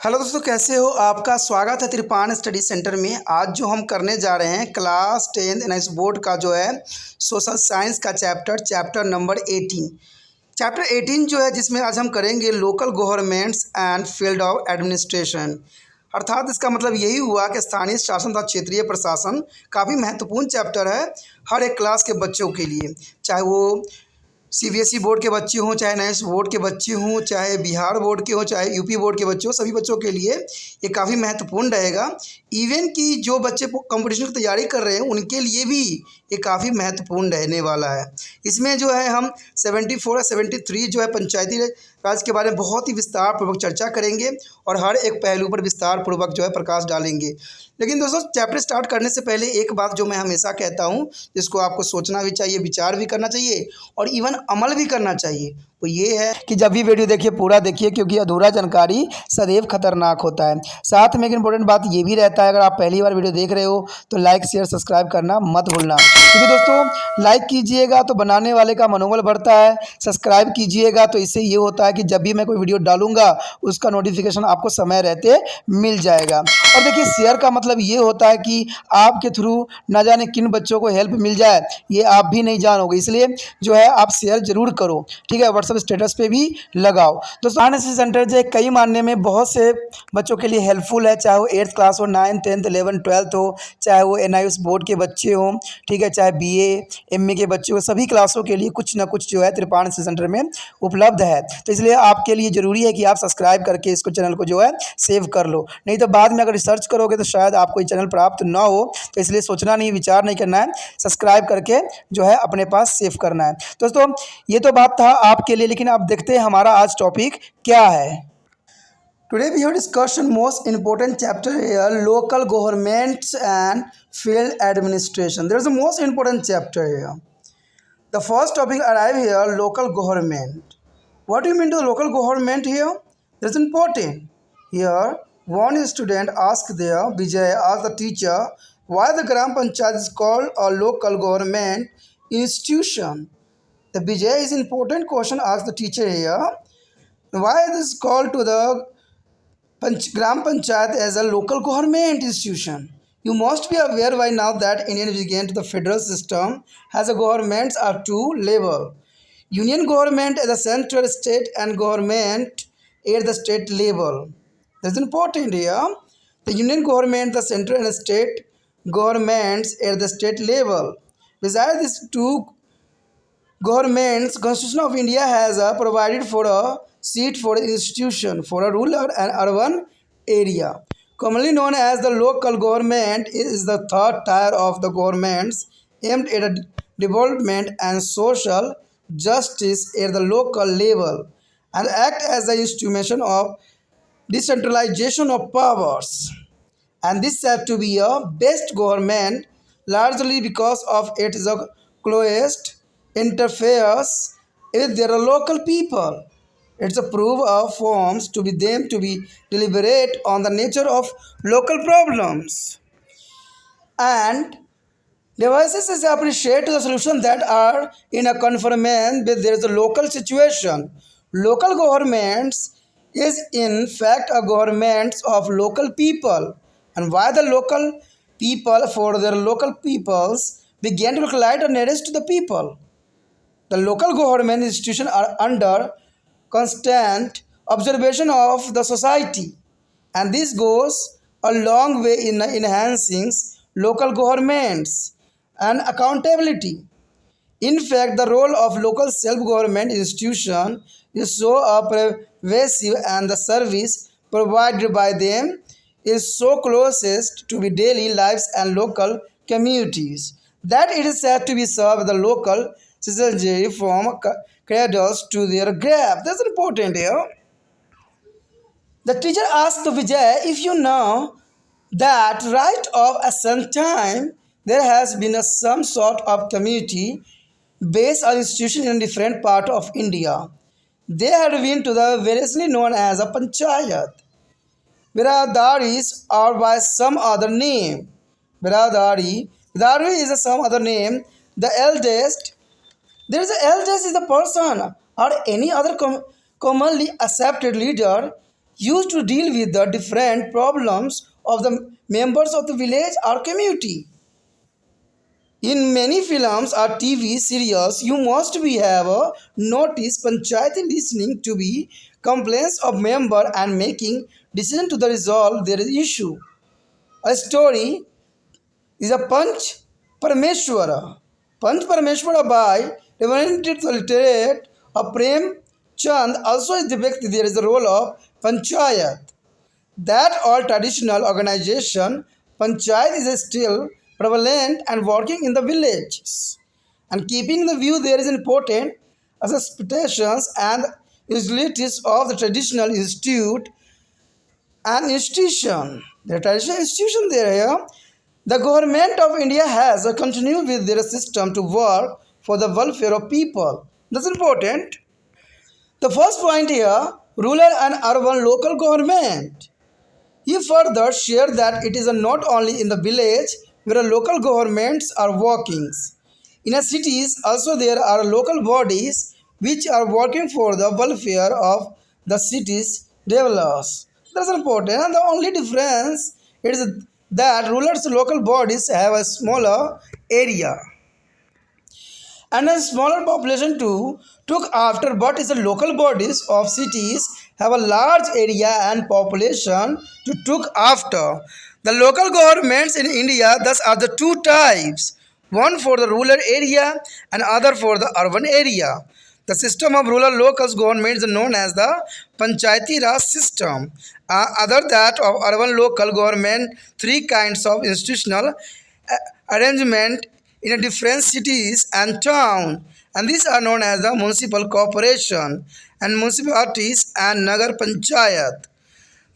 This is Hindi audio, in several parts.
हेलो दोस्तों, कैसे हो? आपका स्वागत है त्रिपान स्टडी सेंटर में। आज जो हम करने जा रहे हैं क्लास 10 एनआईएस बोर्ड का जो है सोशल साइंस का चैप्टर नंबर 18। चैप्टर 18 जो है जिसमें आज हम करेंगे local governments and field of administration. अर्थात इसका मतलब यही हुआ कि स्थानीय शासन तथा क्षेत्रीय प्रशासन काफ़ी महत्वपूर्ण चैप्टर है हर एक क्लास के बच्चों के लिए, चाहे वो सीबीएसई बोर्ड के बच्चे हों, चाहे एनआईएस बोर्ड के बच्चे हों, चाहे बिहार बोर्ड के हों, चाहे यूपी बोर्ड के बच्चे हों। सभी बच्चों के लिए ये काफ़ी महत्वपूर्ण रहेगा। इवन कि जो बच्चे कंपटीशन की तैयारी कर रहे हैं उनके लिए भी ये काफ़ी महत्वपूर्ण रहने वाला है। इसमें जो है हम 74 और 73 जो है पंचायती राज के बारे में बहुत ही विस्तार पूर्वक चर्चा करेंगे और हर एक पहलू पर विस्तार पूर्वक जो है प्रकाश डालेंगे। लेकिन दोस्तों, चैप्टर स्टार्ट करने से पहले एक बात जो मैं हमेशा कहता हूँ, जिसको आपको सोचना भी चाहिए, विचार भी करना चाहिए और इवन अमल भी करना चाहिए, वो ये है कि जब भी वीडियो देखिए पूरा देखिए, क्योंकि अधूरा जानकारी सदैव खतरनाक होता है। साथ में एक इंपॉर्टेंट बात ये भी रहता है, अगर आप पहली बार वीडियो देख रहे हो तो लाइक शेयर सब्सक्राइब करना मत भूलना, क्योंकि दोस्तों लाइक कीजिएगा तो बनाने वाले का मनोबल बढ़ता है, सब्सक्राइब कीजिएगा तो इससे ये होता है कि जब भी मैं कोई वीडियो डालूंगा उसका नोटिफिकेशन आपको समय रहते मिल जाएगा। और देखिए, शेयर का मतलब ये होता है कि आपके थ्रू न जाने किन बच्चों को हेल्प मिल जाए, ये आप भी नहीं जानोगे, इसलिए जो है आप शेयर जरूर करो, ठीक है। व्हाट्सएप स्टेटस पे भी लगाओ। दोस्तों, एनआईएस सेंटर जो है कई मानने में बहुत से बच्चों के लिए हेल्पफुल है, चाहे वो 8th क्लास हो, 9th 10th 11th 12th हो, चाहे वो एनआईएस बोर्ड के बच्चे हों, ठीक है, चाहे बीए एमए के बच्चे हो, सभी क्लासों के लिए कुछ ना कुछ जो है त्रिपान सेंटर में उपलब्ध है। तो इसलिए आपके लिए ज़रूरी है कि आप सब्सक्राइब करके इसको चैनल को जो है सेव कर लो, नहीं तो बाद में अगर रिसर्च करोगे तो शायद आपको ये चैनल प्राप्त ना हो। तो इसलिए सोचना नहीं, विचार नहीं करना है, सब्सक्राइब करके जो है अपने पास सेव करना है। दोस्तों, ये तो बात था आपके लिए, लेकिन अब देखते हैं हमारा आज टॉपिक क्या है। Today we have discussion most important chapter here, local governments and field administration. There is a most important chapter here. The first topic arrive here, local government. What do you mean to the local government here? That's important. Here, one student asked there, Vijay asked the teacher, why the Gram Panchayat is called a local government institution? The Vijay is important question asked the teacher here. Why this called to the Gram Panchayat as a local government institution? You must be aware by now that Indian began to the federal system has a governments are two level. Union government at the central state and government at the state level. That's important here. The union government, the central and state governments at the state level. Besides these two governments, Constitution of India has provided for a seat for institution for a rural and urban area. Commonly known as the local government is the third tier of the governments aimed at a development and social justice at the local level and act as the instrument of decentralization of powers. And this said to be a best government largely because of its closest interferes with their local people. It's a proof of forms to be them to be deliberate on the nature of local problems and devices is appreciate the solution that are in a conformance with their local situation. Local governments is in fact a governments of local people, and why the local people for their local peoples began to look like the nearest to the people. The local government institutions are under constant observation of the society, and this goes a long way in enhancing local governments and accountability. In fact, the role of local self-government institution is so pervasive and the service provided by them is so closest to the daily lives and local communities that it is said to be served the local citizenry from cradles to their grave. That's important here. The teacher asked Vijay, if you know that right of a some time there has been some sort of community based on institution in different part of India. They had been to the variously known as a panchayat. Biradaris or by some other name. Biradari is a some other name. The eldest, there is the eldest is the person or any other commonly accepted leader used to deal with the different problems of the members of the village or community. In many films or TV serials, you must be have noticed panchayati listening to be complaints of member and making decision to the resolve their issue. A story is a Panch Parameshwara. Panch Parameshwara by Reverend Literate of Prem Chand also is depicted there is a role of Panchayat. That all traditional organization, Panchayat is still prevalent and working in the villages. And keeping the view there is important as expectations and utilities of the traditional institute and institution. The traditional institution there here, the government of India has continued with their system to work for the welfare of people. That's important. The first point here, rural and urban local government. He further shared that it is not only in the village where local governments are working. In the cities also there are local bodies which are working for the welfare of the city's developers. That's important. And the only difference is that rural local bodies have a smaller area and a smaller population too took after, but is the local bodies of cities have a large area and population to took after. The local governments in India thus are the two types, one for the rural area and other for the urban area. The system of rural local government is known as the Panchayati Raj system. Other that of urban local government, three kinds of institutional arrangement in a different cities and town, and these are known as the municipal corporation and municipalities and Nagar Panchayat.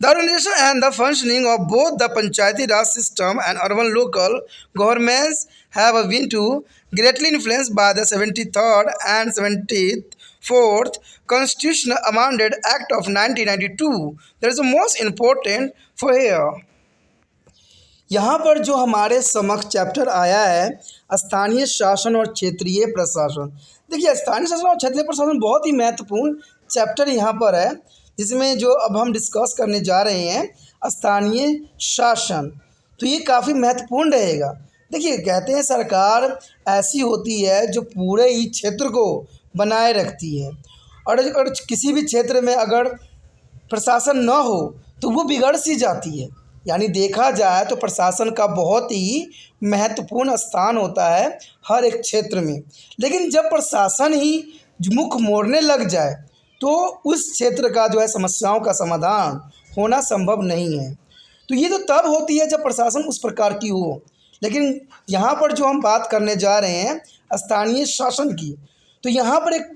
The organization and the functioning of both the Panchayati Raj system and urban local governments have been to greatly influenced by the 73rd and 74th Constitutional Amended Act of 1992. That is the most important for here. यहाँ पर जो हमारे समक्ष चैप्टर आया है स्थानीय शासन और क्षेत्रीय प्रशासन। देखिए स्थानीय शासन और क्षेत्रीय प्रशासन बहुत ही महत्वपूर्ण चैप्टर यहाँ पर है, जिसमें जो अब हम डिस्कस करने जा रहे हैं स्थानीय शासन, तो ये काफ़ी महत्वपूर्ण रहेगा। देखिए कहते हैं सरकार ऐसी होती है जो पूरे ही क्षेत्र को बनाए रखती है, और अगर किसी भी क्षेत्र में अगर प्रशासन न हो तो वो बिगड़ सी जाती है। यानी देखा जाए तो प्रशासन का बहुत ही महत्वपूर्ण स्थान होता है हर एक क्षेत्र में, लेकिन जब प्रशासन ही मुख मोड़ने लग जाए तो उस क्षेत्र का जो है समस्याओं का समाधान होना संभव नहीं है। तो ये तो तब होती है जब प्रशासन उस प्रकार की हो। लेकिन यहाँ पर जो हम बात करने जा रहे हैं स्थानीय शासन की, तो यहाँ पर एक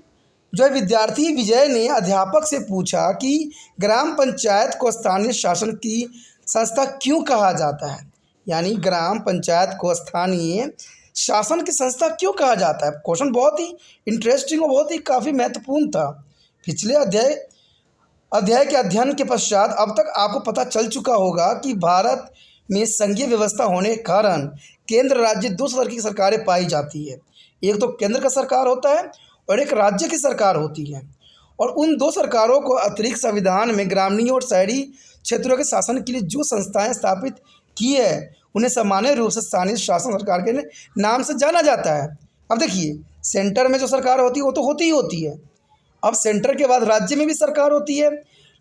जो है विद्यार्थी विजय ने अध्यापक से पूछा कि ग्राम पंचायत को स्थानीय शासन की संस्था क्यों कहा जाता है। यानी ग्राम पंचायत को स्थानीय शासन की संस्था क्यों कहा जाता है। क्वेश्चन बहुत ही इंटरेस्टिंग और बहुत ही काफ़ी महत्वपूर्ण था। पिछले अध्याय के अध्ययन के पश्चात अब तक आपको पता चल चुका होगा कि भारत में संघीय व्यवस्था होने के कारण केंद्र राज्य दो स्तर की सरकारें पाई जाती है। एक तो केंद्र का सरकार होता है और एक राज्य की सरकार होती है, और उन दो सरकारों को अतिरिक्त संविधान में ग्रामीण और शहरी क्षेत्रों के शासन के लिए जो संस्थाएं स्थापित की है उन्हें सामान्य रूप से स्थानीय शासन सरकार के नाम से जाना जाता है। अब देखिए सेंटर में जो सरकार होती है वो तो होती ही होती है। अब सेंटर के बाद राज्य में भी सरकार होती है,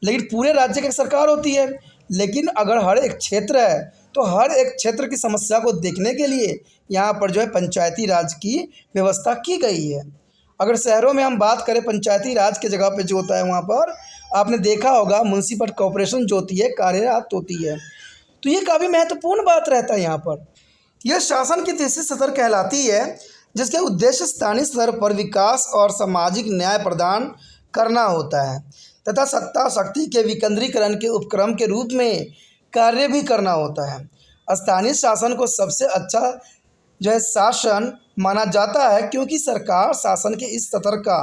लेकिन पूरे राज्य की सरकार होती है। लेकिन अगर हर एक क्षेत्र है तो हर एक क्षेत्र की समस्या को देखने के लिए यहाँ पर जो है पंचायती राज की व्यवस्था की गई है। अगर शहरों में हम बात करें पंचायती राज के जगह पे जो होता है वहाँ पर आपने देखा होगा म्यूनसिपल कॉर्पोरेशन जो होती है कार्यरत होती है। तो ये काफ़ी महत्वपूर्ण बात रहता है यहाँ पर। यह शासन की तीसरी सतर कहलाती है जिसके उद्देश्य स्थानीय स्तर पर विकास और सामाजिक न्याय प्रदान करना होता है तथा सत्ता शक्ति के विकेंद्रीकरण के उपक्रम के रूप में कार्य भी करना होता है। स्थानीय शासन को सबसे अच्छा जो है शासन माना जाता है क्योंकि सरकार शासन के इस स्तर का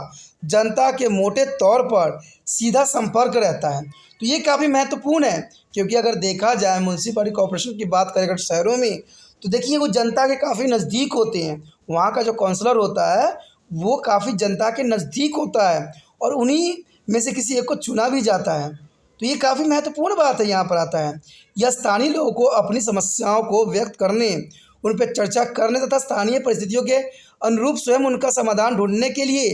जनता के मोटे तौर पर सीधा संपर्क रहता है। तो ये काफ़ी महत्वपूर्ण है क्योंकि अगर देखा जाए म्यूनसिपल कॉर्पोरेशन की बात करें अगर शहरों में तो देखिए वो जनता के काफ़ी नज़दीक होते हैं। वहाँ का जो काउंसलर होता है वो काफ़ी जनता के नज़दीक होता है और उन्हीं में से किसी एक को चुना भी जाता है। तो ये काफ़ी महत्वपूर्ण बात है, यहाँ पर आता है। यह स्थानीय लोगों को अपनी समस्याओं को व्यक्त करने, उन पर चर्चा करने तथा स्थानीय परिस्थितियों के अनुरूप स्वयं उनका समाधान ढूंढने के लिए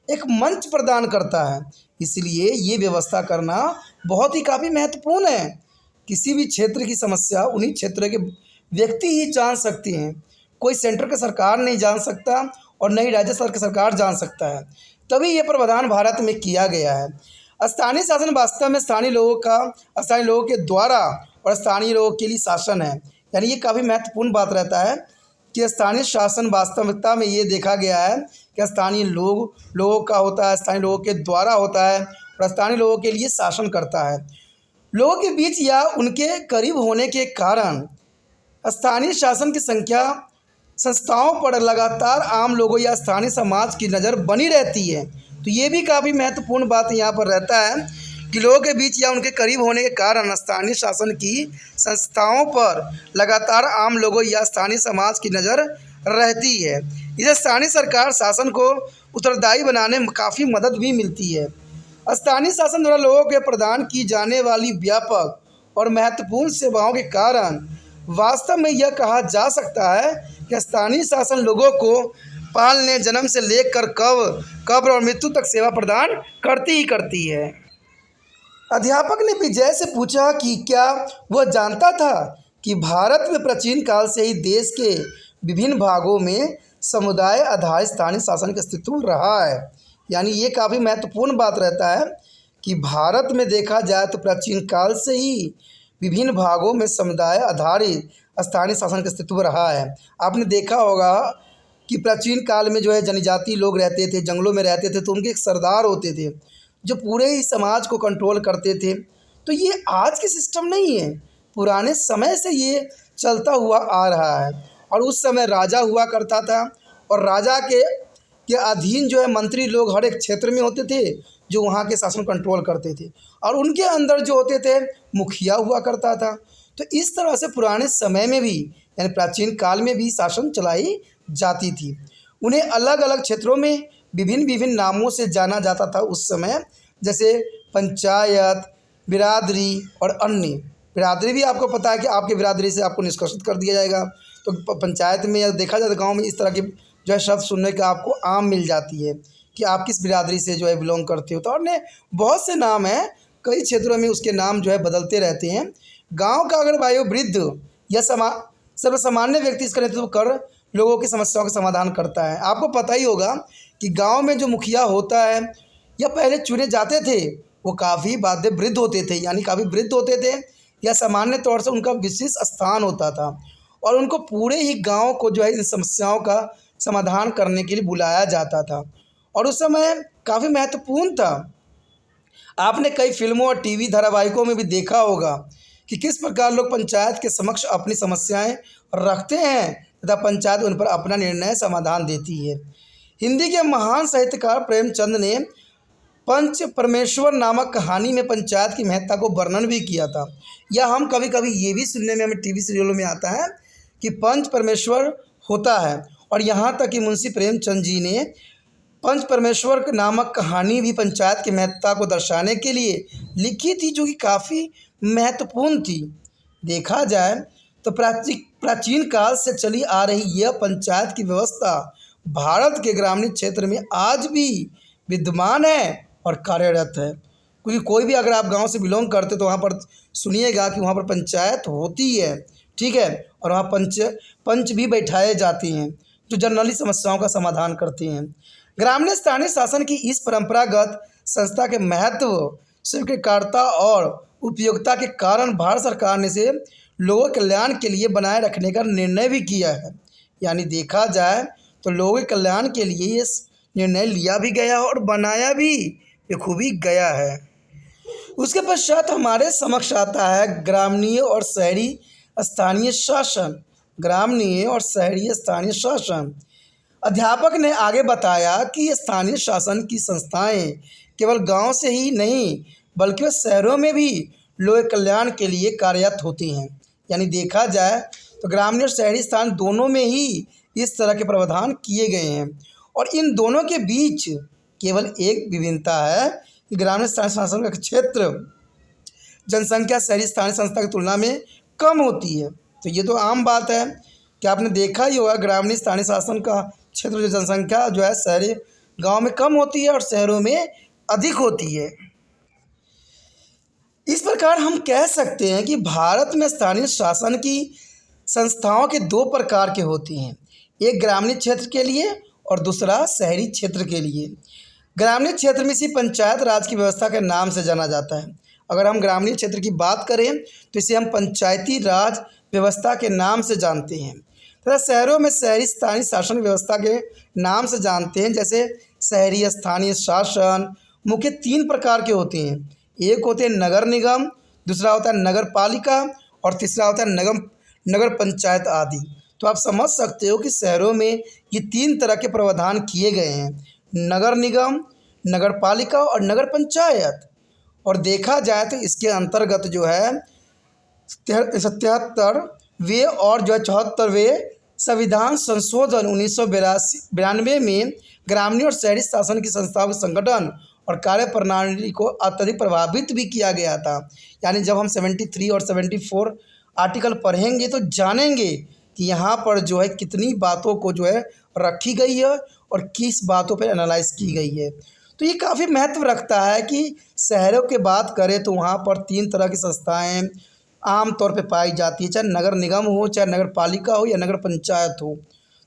एक मंच प्रदान करता है। इसलिए ये व्यवस्था करना बहुत ही काफ़ी महत्वपूर्ण है। किसी भी क्षेत्र की समस्या उन्हीं क्षेत्र के व्यक्ति ही जान सकती हैं। कोई सेंटर का सरकार नहीं जान सकता और न ही राज्य स्तर की सरकार जान सकता है। तभी ये प्रावधान भारत में किया गया है। स्थानीय शासन वास्तव में स्थानीय लोगों के द्वारा और स्थानीय लोगों के लिए शासन है। यानी ये काफ़ी महत्वपूर्ण बात रहता है कि स्थानीय शासन वास्तविकता में ये देखा गया है कि स्थानीय लोगों का होता है, स्थानीय लोगों के द्वारा होता है और स्थानीय लोगों के लिए शासन करता है। लोगों के बीच या उनके करीब होने के कारण स्थानीय शासन की संख्या संस्थाओं पर लगातार आम लोगों या स्थानीय समाज की नज़र बनी रहती है। तो ये भी काफ़ी महत्वपूर्ण बात यहाँ पर रहता है कि लोगों के बीच या उनके करीब होने के कारण स्थानीय शासन की संस्थाओं पर लगातार आम लोगों या स्थानीय समाज की नज़र रहती है। इसे स्थानीय सरकार शासन को उत्तरदायी बनाने में काफ़ी मदद भी मिलती है। स्थानीय शासन द्वारा लोगों के प्रदान की जाने वाली व्यापक और महत्वपूर्ण सेवाओं के कारण वास्तव में यह कहा जा सकता है कि स्थानीय शासन लोगों को पालने, जन्म से लेकर कब्र और मृत्यु तक सेवा प्रदान करती है। अध्यापक ने विजय से पूछा कि क्या वह जानता था कि भारत में प्राचीन काल से ही देश के विभिन्न भागों में समुदाय आधारित स्थानीय शासन का अस्तित्व रहा है। यानी ये काफ़ी महत्वपूर्ण बात रहता है कि भारत में देखा जाए तो प्राचीन काल से ही विभिन्न भागों में समुदाय आधारित स्थानीय शासन का अस्तित्व रहा है। आपने देखा होगा कि प्राचीन काल में जो है जनजाति लोग रहते थे, जंगलों में रहते थे, तो उनके एक सरदार होते थे जो पूरे ही समाज को कंट्रोल करते थे। तो ये आज के सिस्टम नहीं है, पुराने समय से ये चलता हुआ आ रहा है। और उस समय राजा हुआ करता था और राजा के अधीन जो है मंत्री लोग हर एक क्षेत्र में होते थे जो वहाँ के शासन कंट्रोल करते थे, और उनके अंदर जो होते थे मुखिया हुआ करता था। तो इस तरह से पुराने समय में भी यानी प्राचीन काल में भी शासन चलाई जाती थी। उन्हें अलग अलग क्षेत्रों में विभिन्न नामों से जाना जाता था उस समय, जैसे पंचायत, बिरादरी और अन्य। बिरादरी भी आपको पता है कि आपकी बिरादरी से आपको निष्कासित कर दिया जाएगा। तो पंचायत में या देखा जाए तो गाँव में इस तरह के जो है शब्द सुनने का आपको आम मिल जाती है कि आप किस बिरादरी से जो है बिलोंग करते हो। तो अन्य बहुत से नाम हैं, कई क्षेत्रों में उसके नाम जो है बदलते रहते हैं। गांव का अगर वयोवृद्ध या सर्वसामान्य व्यक्ति इसका नेतृत्व कर लोगों की समस्याओं का समाधान करता है। आपको पता ही होगा कि गांव में जो मुखिया होता है या पहले चुने जाते थे वो काफ़ी बाध्य वृद्ध होते थे, यानी काफ़ी वृद्ध होते थे या सामान्य तौर से उनका विशेष स्थान होता था और उनको पूरे ही गाँव को जो है इन समस्याओं का समाधान करने के लिए बुलाया जाता था और उस समय काफ़ी महत्वपूर्ण था। आपने कई फिल्मों और टीवी धारावाहिकों में भी देखा होगा कि किस प्रकार लोग पंचायत के समक्ष अपनी समस्याएं रखते हैं तथा पंचायत उन पर अपना निर्णय समाधान देती है। हिंदी के महान साहित्यकार प्रेमचंद ने पंच परमेश्वर नामक कहानी में पंचायत की महत्ता को वर्णन भी किया था। या हम कभी कभी ये भी सुनने में हमें टीवी सीरियलों में आता है कि पंच परमेश्वर होता है, और यहाँ तक कि मुंशी प्रेमचंद जी ने पंच परमेश्वर नामक कहानी भी पंचायत की महत्ता को दर्शाने के लिए लिखी थी, जो कि काफ़ी महत्वपूर्ण थी। देखा जाए तो प्राचीन काल से चली आ रही यह पंचायत की व्यवस्था भारत के ग्रामीण क्षेत्र में आज भी विद्यमान है और कार्यरत है। क्योंकि कोई भी अगर आप गांव से बिलोंग करते तो वहाँ पर सुनिएगा कि वहाँ पर पंचायत होती है, ठीक है, और वहाँ पंच भी बैठाए जाते हैं जो जनरली समस्याओं का समाधान करते हैं। ग्रामीण स्थानीय शासन की इस परंपरागत संस्था के महत्व, स्वीकार्यता और उपयोगिता के कारण भारत सरकार ने इसे लोगों के कल्याण के लिए बनाए रखने का निर्णय भी किया है। यानी देखा जाए तो लोगों के कल्याण के लिए ये निर्णय लिया भी गया और बनाया भी बखूबी गया है। उसके पश्चात हमारे समक्ष आता है ग्रामीण और शहरी स्थानीय शासन। ग्रामीण और शहरी स्थानीय शासन। अध्यापक ने आगे बताया कि स्थानीय शासन की संस्थाएं केवल गांव से ही नहीं बल्कि वह शहरों में भी लोक कल्याण के लिए कार्यरत होती हैं। यानी देखा जाए तो ग्रामीण और शहरी स्थान दोनों में ही इस तरह के प्रावधान किए गए हैं, और इन दोनों के बीच केवल एक विभिन्नता है कि ग्रामीण स्थानीय शासन का क्षेत्र जनसंख्या शहरी स्थानीय संस्था की तुलना में कम होती है। तो ये तो आम बात है कि आपने देखा ही होगा, ग्रामीण स्थानीय शासन का क्षेत्र जो जनसंख्या जो है शहरी गांव में कम होती है और शहरों में अधिक होती है। इस प्रकार हम कह सकते हैं कि भारत में स्थानीय शासन की संस्थाओं के दो प्रकार के होती हैं, एक ग्रामीण क्षेत्र के लिए और दूसरा शहरी क्षेत्र के लिए। ग्रामीण क्षेत्र में इसी पंचायत राज की व्यवस्था के नाम से जाना जाता है। अगर हम ग्रामीण क्षेत्र की बात करें तो इसे हम पंचायती राज व्यवस्था के नाम से जानते हैं तथा शहरों में शहरी स्थानीय शासन व्यवस्था के नाम से जानते हैं। जैसे शहरी स्थानीय शासन मुख्य 3 प्रकार के होते हैं, एक होते हैं नगर निगम, दूसरा होता है नगर पालिका और तीसरा होता है नगर पंचायत आदि। तो आप समझ सकते हो कि शहरों में ये 3 तरह के प्रावधान किए गए हैं, नगर निगम, नगर पालिका और नगर पंचायत। और देखा जाए तो इसके अंतर्गत जो है 77वें और जो है 74वें संविधान संशोधन 1992 में ग्रामीण और शहरी शासन की संस्थाओं के संगठन और कार्य प्रणाली को अत्यधिक प्रभावित भी किया गया था। यानी जब हम 73 और 74 आर्टिकल पढ़ेंगे तो जानेंगे कि यहाँ पर जो है कितनी बातों को जो है रखी गई है और किस बातों पर एनालाइज की गई है। तो ये काफ़ी महत्व रखता है कि शहरों की बात करें तो वहाँ पर 3 तरह की संस्थाएं आम तौर पे पाई जाती है, चाहे नगर निगम हो, चाहे नगर पालिका हो या नगर पंचायत हो।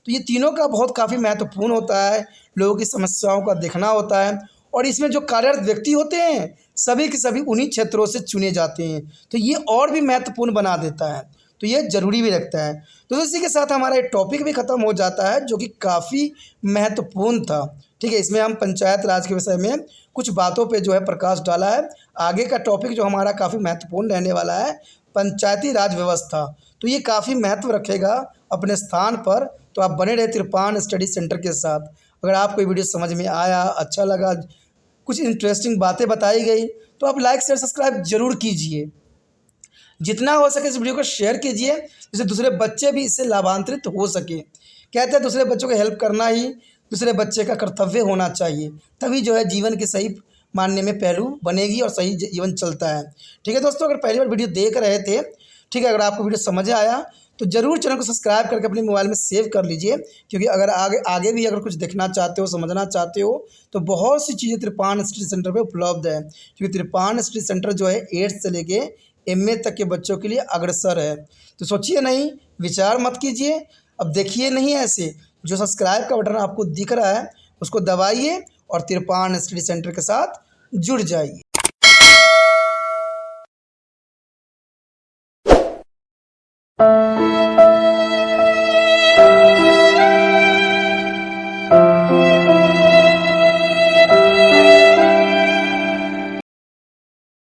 तो ये तीनों का बहुत काफ़ी महत्वपूर्ण होता है, लोगों की समस्याओं का देखना होता है और इसमें जो कार्यरत व्यक्ति होते हैं सभी के सभी उन्हीं क्षेत्रों से चुने जाते हैं। तो ये और भी महत्वपूर्ण बना देता है, तो ये ज़रूरी भी रखता है। तो इसी के साथ हमारा ये टॉपिक भी ख़त्म हो जाता है जो कि काफ़ी महत्वपूर्ण था। ठीक है, इसमें हम पंचायत राज के विषय में कुछ बातों पे जो है प्रकाश डाला है। आगे का टॉपिक जो हमारा काफ़ी महत्वपूर्ण रहने वाला है पंचायती राज व्यवस्था, तो ये काफ़ी महत्व रखेगा अपने स्थान पर। तो आप बने रहे त्रिपान स्टडी सेंटर के साथ। अगर आपको ये वीडियो समझ में आया, अच्छा लगा, कुछ इंटरेस्टिंग बातें बताई गई तो आप लाइक शेयर सब्सक्राइब जरूर कीजिए। जितना हो सके इस वीडियो को शेयर कीजिए जिससे दूसरे बच्चे भी इससे लाभान्वित हो सके। कहते हैं दूसरे बच्चों को हेल्प करना ही दूसरे बच्चे का कर्तव्य होना चाहिए, तभी जो है जीवन के सही मानने में पहलू बनेगी और सही जीवन चलता है। ठीक है दोस्तों, अगर पहली बार वीडियो देख रहे थे, ठीक है, अगर आपको वीडियो समझ आया तो ज़रूर चैनल को सब्सक्राइब करके अपने मोबाइल में सेव कर लीजिए, क्योंकि अगर आगे भी अगर कुछ देखना चाहते हो, समझना चाहते हो तो बहुत सी चीज़ें त्रिपान स्टडी सेंटर पे उपलब्ध है। क्योंकि त्रिपान स्टडी सेंटर जो है 8th से लेके MA तक के बच्चों के लिए अग्रसर है। तो सोचिए नहीं, विचार मत कीजिए, अब देखिए नहीं, ऐसे जो सब्सक्राइब का बटन आपको दिख रहा है उसको दबाइए और त्रिपान स्टडी सेंटर के साथ जुड़ जाइए।